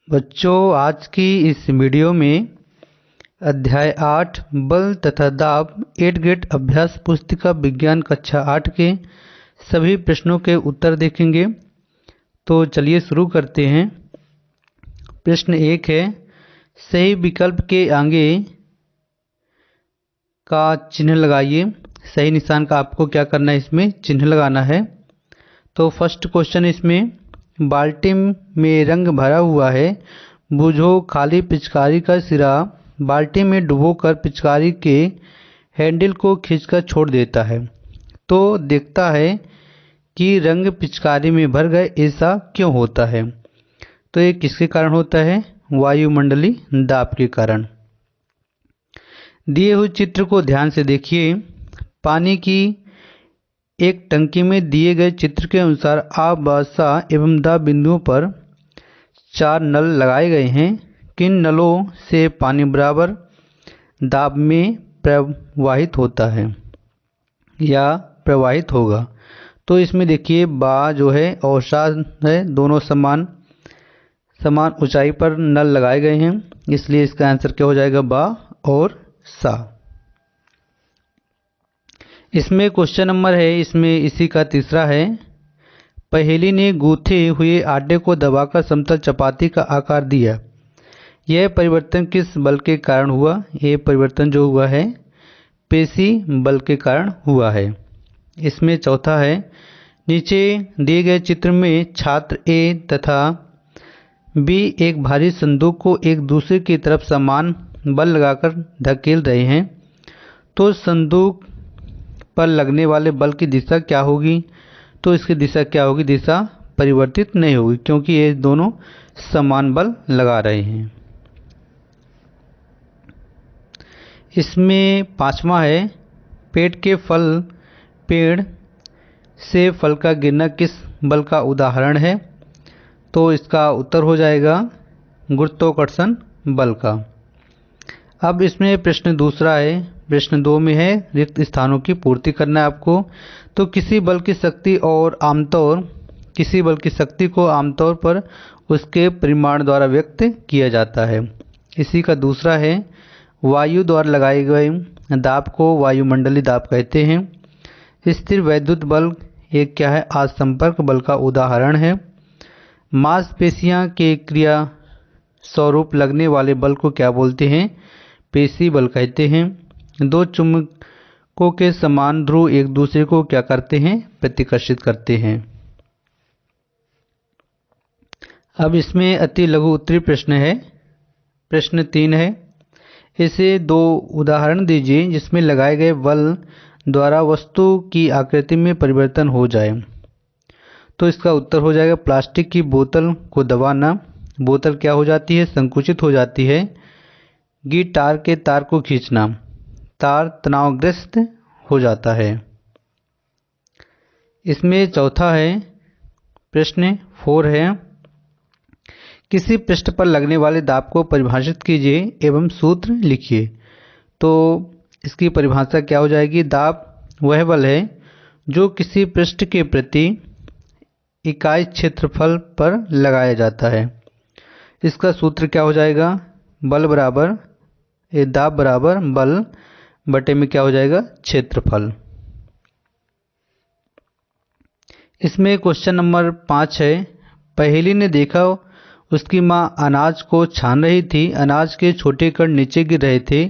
बच्चों, आज की इस वीडियो में अध्याय 8 बल तथा दाब 8 ग्रेड अभ्यास पुस्तिका विज्ञान कक्षा 8 के सभी प्रश्नों के उत्तर देखेंगे। तो चलिए शुरू करते हैं। प्रश्न 1 है, सही विकल्प के आगे का चिन्ह लगाइए। सही निशान का आपको क्या करना है, इसमें चिन्ह लगाना है। तो फर्स्ट क्वेश्चन इसमें, बाल्टी में रंग भरा हुआ है, बूझो खाली पिचकारी का सिरा बाल्टी में डुबोकर पिचकारी के हैंडल को खींचकर छोड़ देता है, तो देखता है कि रंग पिचकारी में भर गए। ऐसा क्यों होता है? तो ये किसके कारण होता है? वायुमंडली दाब के कारण। दिए हुए चित्र को ध्यान से देखिए। पानी की एक टंकी में दिए गए चित्र के अनुसार आ, ब, सा एवं द बिंदुओं पर 4 नल लगाए गए हैं। किन नलों से पानी बराबर दाब में प्रवाहित होता है या प्रवाहित होगा? तो इसमें देखिए, बा जो है और सा है, दोनों समान ऊंचाई पर नल लगाए गए हैं, इसलिए इसका आंसर क्या हो जाएगा? बा और सा। इसमें क्वेश्चन नंबर है, इसमें इसी का तीसरा है, पहेली ने गूथे हुए आटे को दबाकर समतल चपाती का आकार दिया। यह परिवर्तन किस बल के कारण हुआ? यह परिवर्तन जो हुआ है पेशी बल के कारण हुआ है। इसमें चौथा है, नीचे दिए गए चित्र में छात्र ए तथा बी एक भारी संदूक को एक दूसरे की तरफ समान बल लगाकर धकेल रहे हैं, तो संदूक पर लगने वाले बल की दिशा क्या होगी? तो इसकी दिशा क्या होगी? दिशा परिवर्तित नहीं होगी, क्योंकि ये दोनों समान बल लगा रहे हैं। इसमें पांचवा है, पेड़ से फल का गिरना किस बल का उदाहरण है? तो इसका उत्तर हो जाएगा गुरुत्वाकर्षण बल का। अब इसमें प्रश्न दूसरा है, प्रश्न 2 में है, रिक्त स्थानों की पूर्ति करना है आपको। तो किसी बल की शक्ति को आमतौर पर उसके परिमाण द्वारा व्यक्त किया जाता है। इसी का दूसरा है, वायु द्वारा लगाए गए दाब को वायुमंडलीय दाब कहते हैं। स्थिर वैद्युत बल एक क्या है? असंपर्क बल का उदाहरण है। मांसपेशियां के क्रिया स्वरूप लगने वाले बल को क्या बोलते हैं? पेशी बल कहते हैं। दो चुंबकों के समान ध्रुव एक दूसरे को क्या करते हैं? प्रतिकर्षित करते हैं। अब इसमें अति लघु उत्तरीय प्रश्न है। प्रश्न 3 है, ऐसे 2 उदाहरण दीजिए जिसमें लगाए गए बल द्वारा वस्तु की आकृति में परिवर्तन हो जाए। तो इसका उत्तर हो जाएगा, प्लास्टिक की बोतल को दबाना, बोतल क्या हो जाती है? संकुचित हो जाती है। गिटार के तार को खींचना, तार तनावग्रस्त हो जाता है। इसमें चौथा है, प्रश्न 4 है, किसी पृष्ठ पर लगने वाले दाब को परिभाषित कीजिए एवं सूत्र लिखिए। तो इसकी परिभाषा क्या हो जाएगी? दाब वह बल है जो किसी पृष्ठ के प्रति इकाई क्षेत्रफल पर लगाया जाता है। इसका सूत्र क्या हो जाएगा? दाब बराबर बल बटे में क्या हो जाएगा? क्षेत्रफल। इसमें क्वेश्चन नंबर 5 है, पहेली ने देखा उसकी माँ अनाज को छान रही थी। अनाज के छोटे कण नीचे गिर रहे थे।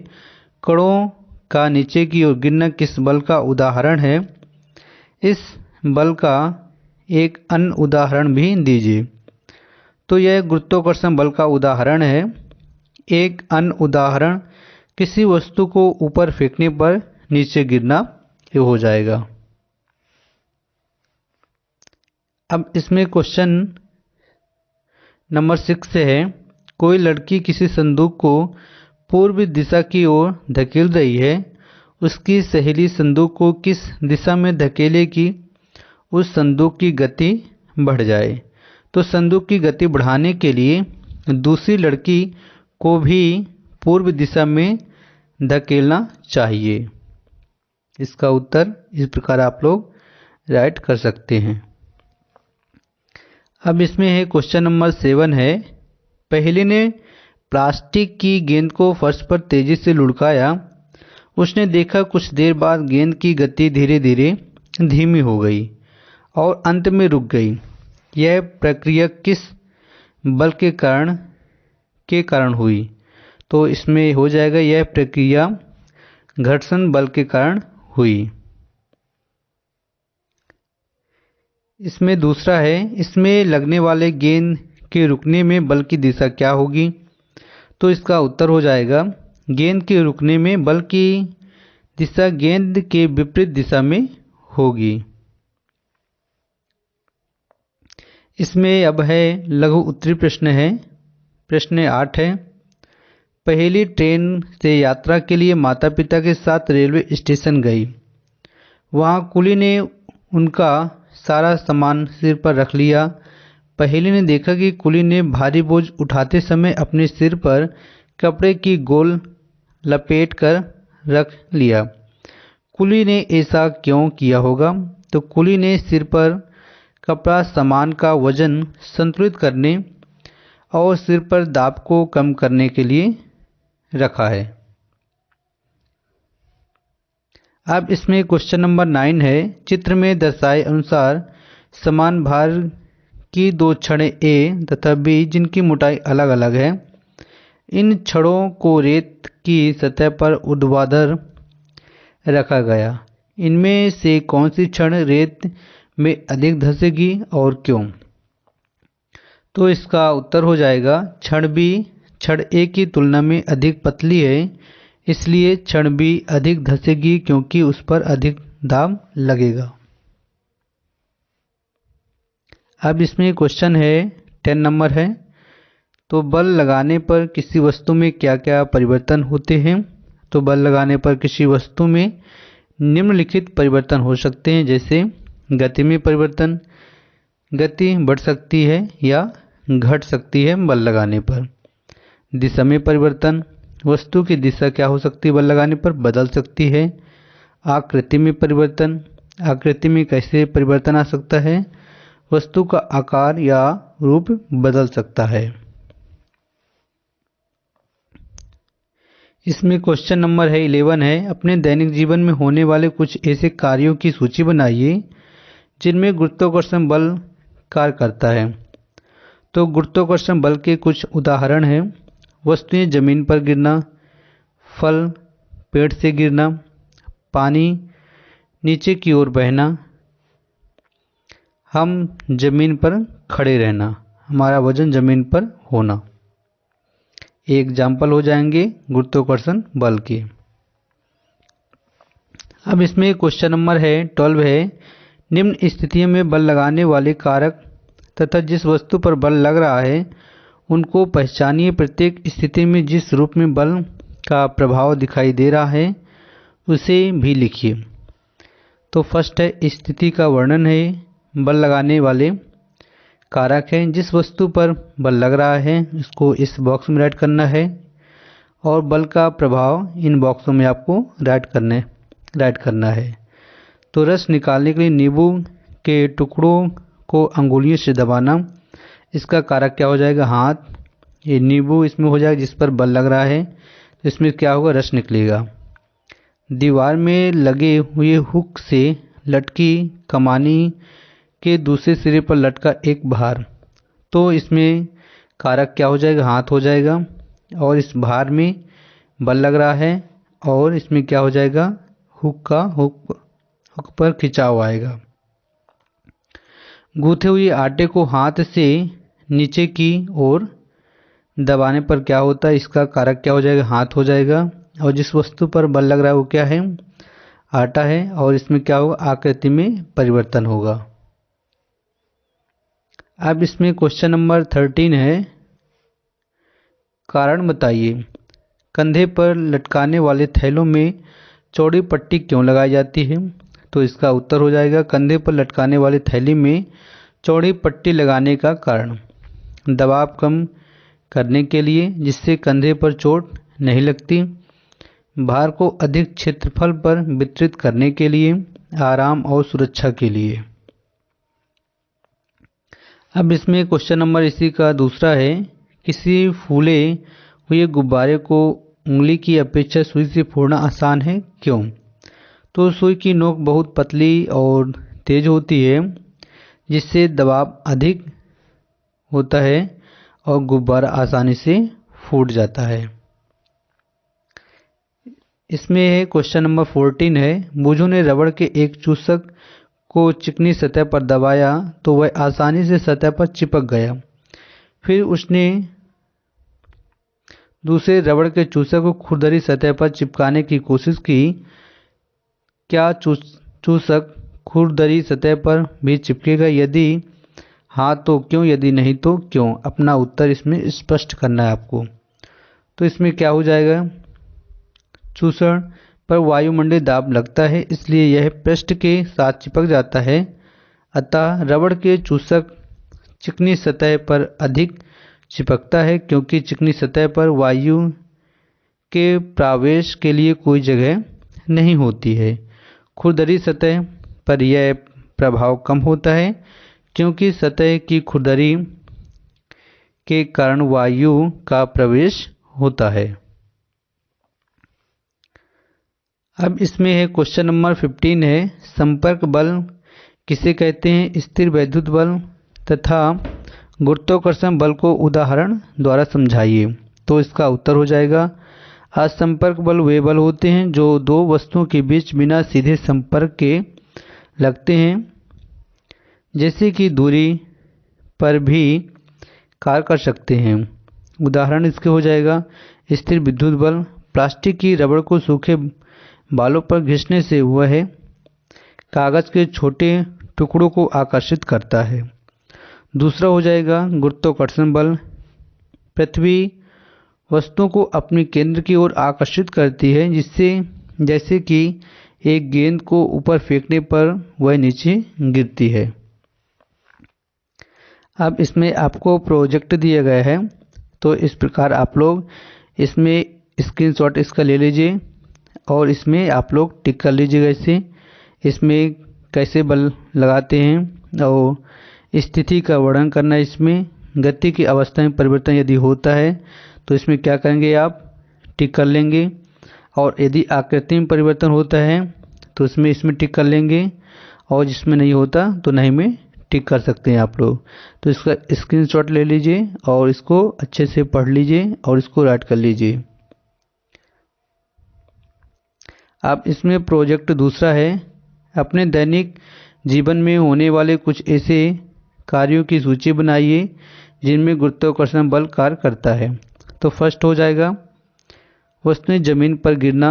कणों का नीचे की ओर गिरना किस बल का उदाहरण है? इस बल का एक अन्य उदाहरण भी दीजिए। तो यह गुरुत्वाकर्षण बल का उदाहरण है। एक अन्य उदाहरण, किसी वस्तु को ऊपर फेंकने पर नीचे गिरना, ये हो जाएगा। अब इसमें क्वेश्चन नंबर 6 से है, कोई लड़की किसी संदूक को पूर्व दिशा की ओर धकेल रही है। उसकी सहेली संदूक को किस दिशा में धकेले कि उस संदूक की गति बढ़ जाए? तो संदूक की गति बढ़ाने के लिए दूसरी लड़की को भी पूर्व दिशा में धकेलना चाहिए। इसका उत्तर इस प्रकार आप लोग राइट कर सकते हैं। अब इसमें है क्वेश्चन नंबर 7 है, पहेली ने प्लास्टिक की गेंद को फर्श पर तेजी से लुढ़काया। उसने देखा कुछ देर बाद गेंद की गति धीरे धीरे धीमी हो गई और अंत में रुक गई। यह प्रक्रिया किस बल के कारण हुई? तो इसमें हो जाएगा, यह प्रक्रिया घर्षण बल के कारण हुई। इसमें दूसरा है, इसमें लगने वाले गेंद के रुकने में बल की दिशा क्या होगी? तो इसका उत्तर हो जाएगा, गेंद के रुकने में बल की दिशा गेंद के विपरीत दिशा में होगी। इसमें अब है लघु उत्तरीय प्रश्न है। प्रश्न 8 है, पहेली ट्रेन से यात्रा के लिए माता पिता के साथ रेलवे स्टेशन गई। वहां कुली ने उनका सारा सामान सिर पर रख लिया। पहेली ने देखा कि कुली ने भारी बोझ उठाते समय अपने सिर पर कपड़े की गोल लपेट कर रख लिया। कुली ने ऐसा क्यों किया होगा? तो कुली ने सिर पर कपड़ा सामान का वजन संतुलित करने और सिर पर दाब को कम करने के लिए रखा है। अब इसमें क्वेश्चन नंबर 9 है, चित्र में दर्शाए अनुसार समान भार की दो छड़ें ए तथा बी जिनकी मोटाई अलग अलग है, इन छड़ों को रेत की सतह पर ऊर्ध्वाधर रखा गया। इनमें से कौन सी छड़ रेत में अधिक धंसेगी और क्यों? तो इसका उत्तर हो जाएगा, छड़ बी छड़ ए की तुलना में अधिक पतली है, इसलिए छड़ बी अधिक धंसेगी क्योंकि उस पर अधिक दाब लगेगा। अब इसमें क्वेश्चन है 10 नंबर है, तो बल लगाने पर किसी वस्तु में क्या क्या परिवर्तन होते हैं? तो बल लगाने पर किसी वस्तु में निम्नलिखित परिवर्तन हो सकते हैं, जैसे गति में परिवर्तन, गति बढ़ सकती है या घट सकती है बल लगाने पर। दिशा में परिवर्तन, वस्तु की दिशा क्या हो सकती है बल लगाने पर? बदल सकती है। आकृति में परिवर्तन, आकृति में कैसे परिवर्तन आ सकता है? वस्तु का आकार या रूप बदल सकता है। इसमें क्वेश्चन नंबर है 11 है, अपने दैनिक जीवन में होने वाले कुछ ऐसे कार्यों की सूची बनाइए जिनमें गुरुत्वाकर्षण बल कार्य करता है। तो गुरुत्वाकर्षण बल के कुछ उदाहरण हैं, वस्तुएं जमीन पर गिरना, फल पेड़ से गिरना, पानी नीचे की ओर बहना, हम जमीन पर खड़े रहना, हमारा वजन जमीन पर होना। एग्जाम्पल हो जाएंगे गुरुत्वाकर्षण बल के। अब इसमें क्वेश्चन नंबर है 12 है, निम्न स्थितियों में बल लगाने वाले कारक तथा जिस वस्तु पर बल लग रहा है उनको पहचानिए। प्रत्येक स्थिति में जिस रूप में बल का प्रभाव दिखाई दे रहा है उसे भी लिखिए। तो फर्स्ट है, स्थिति का वर्णन है, बल लगाने वाले कारक है, जिस वस्तु पर बल लग रहा है इसको इस बॉक्स में राइट करना है और बल का प्रभाव इन बॉक्सों में आपको राइट करना है। तो रस निकालने के लिए नींबू के टुकड़ों को अंगुलियों से दबाना, इसका कारक क्या हो जाएगा? हाथ। ये नींबू इसमें हो जाएगा जिस पर बल लग रहा है, तो इसमें क्या होगा? रस निकलेगा। दीवार में लगे हुए हुक से लटकी कमानी के दूसरे सिरे पर लटका एक भार, तो इसमें कारक क्या हो जाएगा? हाथ हो जाएगा और इस भार में बल लग रहा है और इसमें क्या हो जाएगा? हुक पर खिंचाव आएगा। गूथे हुए आटे को हाथ से नीचे की ओर दबाने पर क्या होता है? इसका कारक क्या हो जाएगा? हाथ हो जाएगा और जिस वस्तु पर बल लग रहा है वो क्या है? आटा है और इसमें क्या होगा? आकृति में परिवर्तन होगा। अब इसमें क्वेश्चन नंबर 13 है, कारण बताइए। कंधे पर लटकाने वाले थैलों में चौड़ी पट्टी क्यों लगाई जाती है? तो इसका उत्तर हो जाएगा, कंधे पर लटकाने वाली थैली में चौड़ी पट्टी लगाने का कारण दबाव कम करने के लिए, जिससे कंधे पर चोट नहीं लगती, भार को अधिक क्षेत्रफल पर वितरित करने के लिए, आराम और सुरक्षा के लिए। अब इसमें क्वेश्चन नंबर इसी का दूसरा है किसी फूले हुए गुब्बारे को उंगली की अपेक्षा सुई से फोड़ना आसान है, क्यों? तो सुई की नोक बहुत पतली और तेज होती है, जिससे दबाव अधिक होता है और गुब्बारा आसानी से फूट जाता है। इसमें है क्वेश्चन नंबर 14 है, बुझू ने रबड़ के एक चूसक को चिकनी सतह पर दबाया तो वह आसानी से सतह पर चिपक गया। फिर उसने दूसरे रबड़ के चूसक को खुरदरी सतह पर चिपकाने की कोशिश की। क्या चूसक खुरदरी सतह पर भी चिपकेगा? यदि हाँ तो क्यों, यदि नहीं तो क्यों? अपना उत्तर इसमें स्पष्ट करना है आपको। तो इसमें क्या हो जाएगा, चूसण पर वायुमंडलीय दाब लगता है, इसलिए यह पृष्ठ के साथ चिपक जाता है। अतः रबड़ के चूसक चिकनी सतह पर अधिक चिपकता है, क्योंकि चिकनी सतह पर वायु के प्रवेश के लिए कोई जगह नहीं होती है। खुरदरी सतह पर यह प्रभाव कम होता है, क्योंकि सतह की खुरदरी के कारण वायु का प्रवेश होता है। अब इसमें है क्वेश्चन नंबर 15 है, संपर्क बल किसे कहते हैं? स्थिर वैद्युत बल तथा गुरुत्वाकर्षण बल को उदाहरण द्वारा समझाइए। तो इसका उत्तर हो जाएगा, असंपर्क बल वे बल होते हैं जो दो वस्तुओं के बीच बिना सीधे संपर्क के लगते हैं, जैसे कि दूरी पर भी कार्य कर सकते हैं। उदाहरण इसके हो जाएगा, स्थिर विद्युत बल प्लास्टिक की रबड़ को सूखे बालों पर घिसने से वह कागज के छोटे टुकड़ों को आकर्षित करता है। दूसरा हो जाएगा गुरुत्वाकर्षण बल, पृथ्वी वस्तुओं को अपने केंद्र की ओर आकर्षित करती है, जिससे जैसे कि एक गेंद को ऊपर फेंकने पर वह नीचे गिरती है। अब इसमें आपको प्रोजेक्ट दिया गया है, तो इस प्रकार आप लोग इसमें स्क्रीनशॉट इसका ले लीजिए और इसमें आप लोग टिक कर लीजिएगा। इसमें कैसे बल लगाते हैं और स्थिति का वर्णन करना है। इसमें गति की अवस्था में परिवर्तन यदि होता है तो इसमें क्या करेंगे, आप टिक कर लेंगे, और यदि आकृति में परिवर्तन होता है तो इसमें टिक कर लेंगे, और जिसमें नहीं होता तो नहीं में टिक कर सकते हैं आप लोग। तो इसका स्क्रीनशॉट ले लीजिए और इसको अच्छे से पढ़ लीजिए और इसको राइट कर लीजिए। अब इसमें प्रोजेक्ट दूसरा है, अपने दैनिक जीवन में होने वाले कुछ ऐसे कार्यों की सूची बनाइए जिनमें गुरुत्वाकर्षण बल कार्य करता है। तो फर्स्ट हो जाएगा, वस्तुएं जमीन पर गिरना,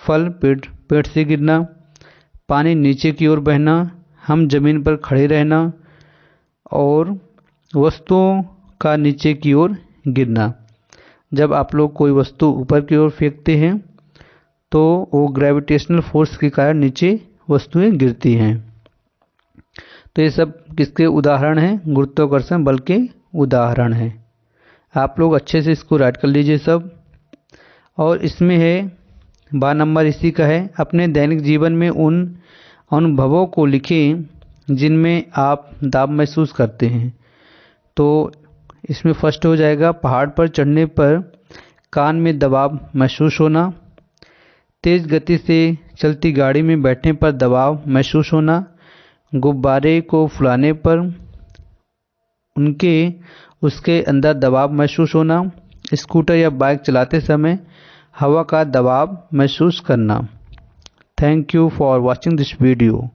फल पेड़ से गिरना, पानी नीचे की ओर बहना, हम जमीन पर खड़े रहना और वस्तुओं का नीचे की ओर गिरना। जब आप लोग कोई वस्तु ऊपर की ओर फेंकते हैं तो वो ग्रेविटेशनल फोर्स के कारण नीचे वस्तुएं गिरती हैं। तो ये सब किसके उदाहरण हैं? गुरुत्वाकर्षण बल के उदाहरण हैं। आप लोग अच्छे से इसको राइट कर लीजिए सब। और इसमें है 12 नंबर इसी का है, अपने दैनिक जीवन में उन अनुभवों को लिखें जिनमें आप दाब महसूस करते हैं। तो इसमें फर्स्ट हो जाएगा, पहाड़ पर चढ़ने पर कान में दबाव महसूस होना, तेज गति से चलती गाड़ी में बैठने पर दबाव महसूस होना, गुब्बारे को फुलाने पर उसके अंदर दबाव महसूस होना, स्कूटर या बाइक चलाते समय हवा का दबाव महसूस करना। Thank you for watching this video.